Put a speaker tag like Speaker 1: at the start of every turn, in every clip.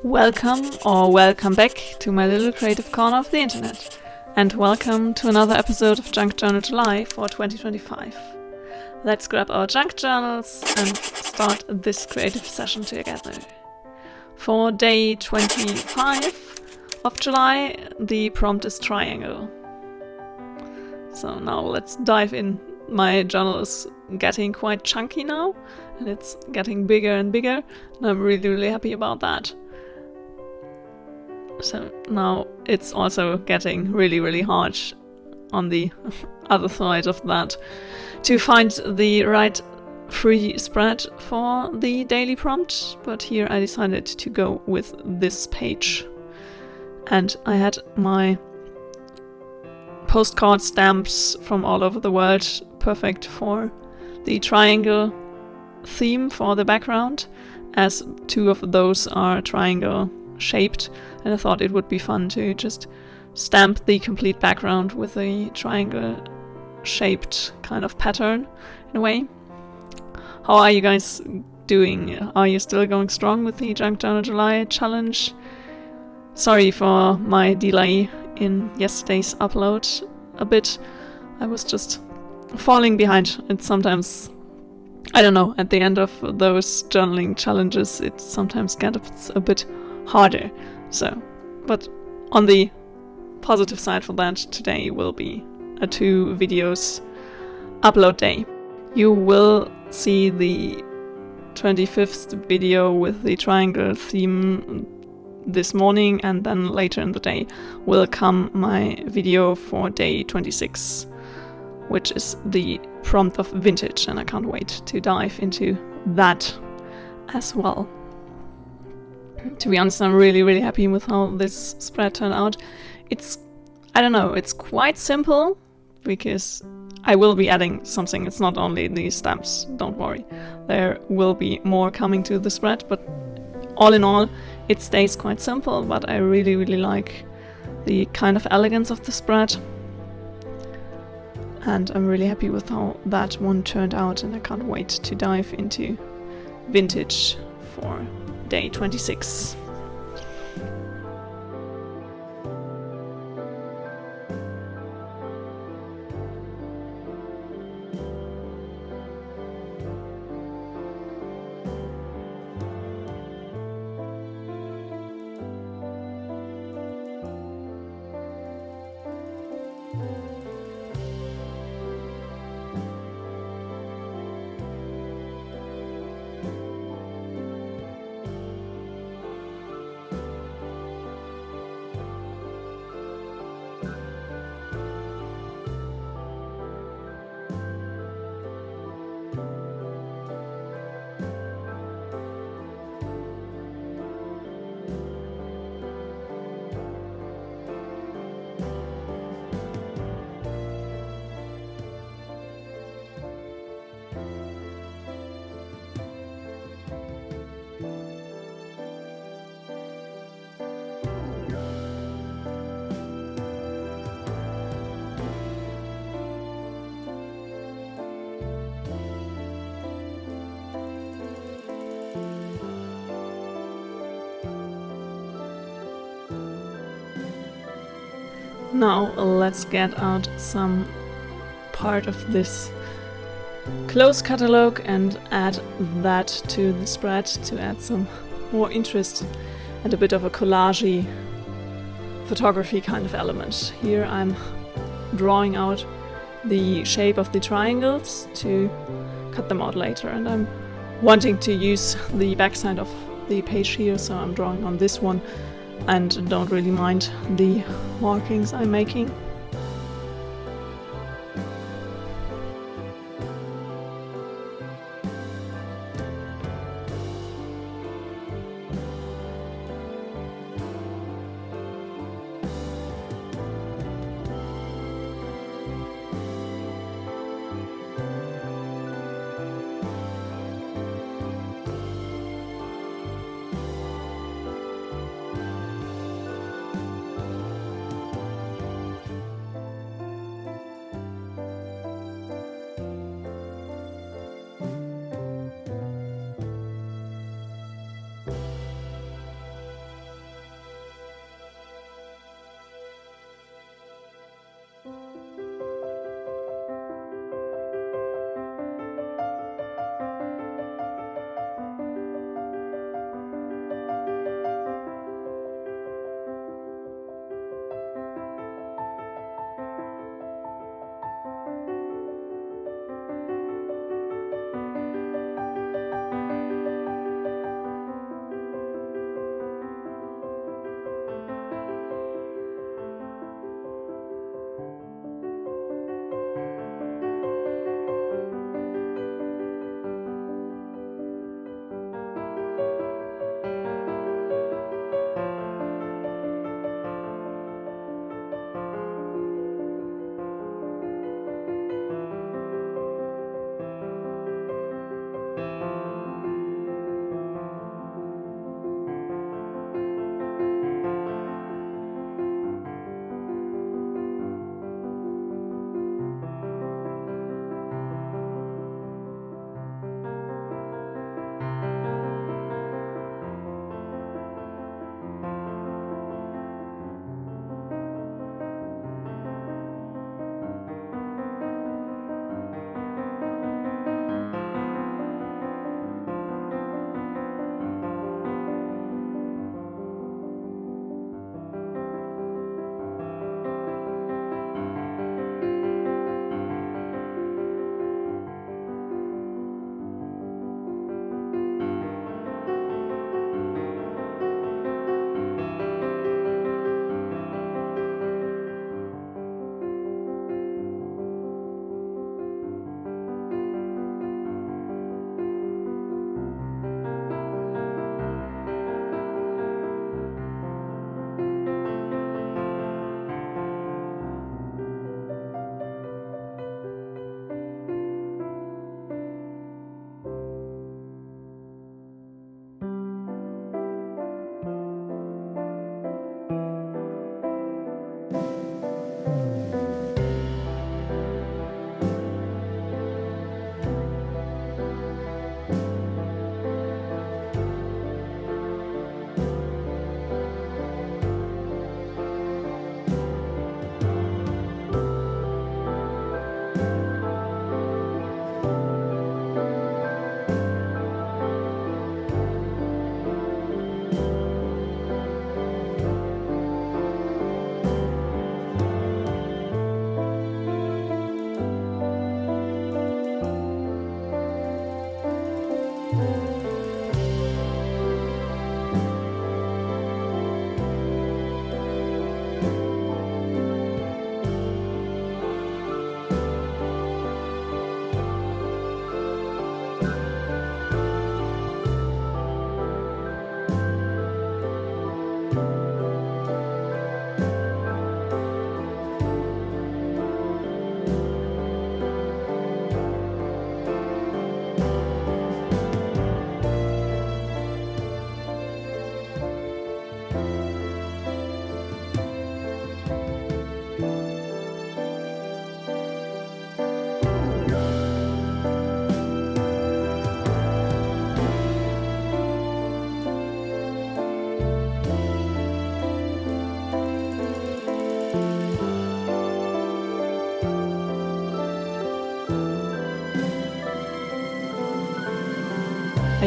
Speaker 1: Welcome or welcome back to my little creative corner of the internet, and welcome to another episode of Junk Journal July for 2025. Let's grab our junk journals and start this creative session together. For day 25 of July, the prompt is triangle. So now let's dive in. My journal is getting quite chunky now, and it's getting bigger and bigger, and I'm really happy about that. So now it's also getting really hard on the other side of that to find the right free spread for the daily prompt, but here I decided to go with this page. And I had my postcard stamps from all over the world, perfect for the triangle theme for the background, as two of those are triangle shaped, and I thought it would be fun to just stamp the complete background with a triangle shaped kind of pattern in a way. How are you guys doing? Are you still going strong with the Junk Journal July challenge? Sorry for my delay in yesterday's upload a bit. I was just falling behind. It's sometimes, I don't know, at the end of those journaling challenges it sometimes gets a bit harder. So, but on the positive side for that, today will be a 2 videos upload day. You will see the 25th video with the triangle theme this morning, and then later in the day will come my video for day 26, which is the prompt of vintage, and I can't wait to dive into that as well. To be honest, I'm really happy with how this spread turned out. I don't know, it's quite simple because I will be adding something. It's not only the stamps, don't worry. There will be more coming to the spread, but all in all, it stays quite simple, but I really like the kind of elegance of the spread. And I'm really happy with how that one turned out, and I can't wait to dive into vintage for day 26. Now let's get out some part of this close catalog and add that to the spread to add some more interest and a bit of a collage photography kind of element. Here I'm drawing out the shape of the triangles to cut them out later, and I'm wanting to use the backside of the page here, so I'm drawing on this one and don't really mind the markings I'm making.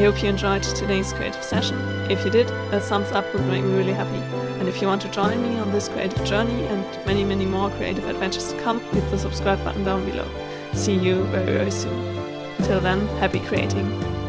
Speaker 1: hope you enjoyed today's creative session. If you did, a thumbs up would make me really happy. And if you want to join me on this creative journey and many, many more creative adventures to come, hit the subscribe button down below. See you very, very soon. Till then, happy creating.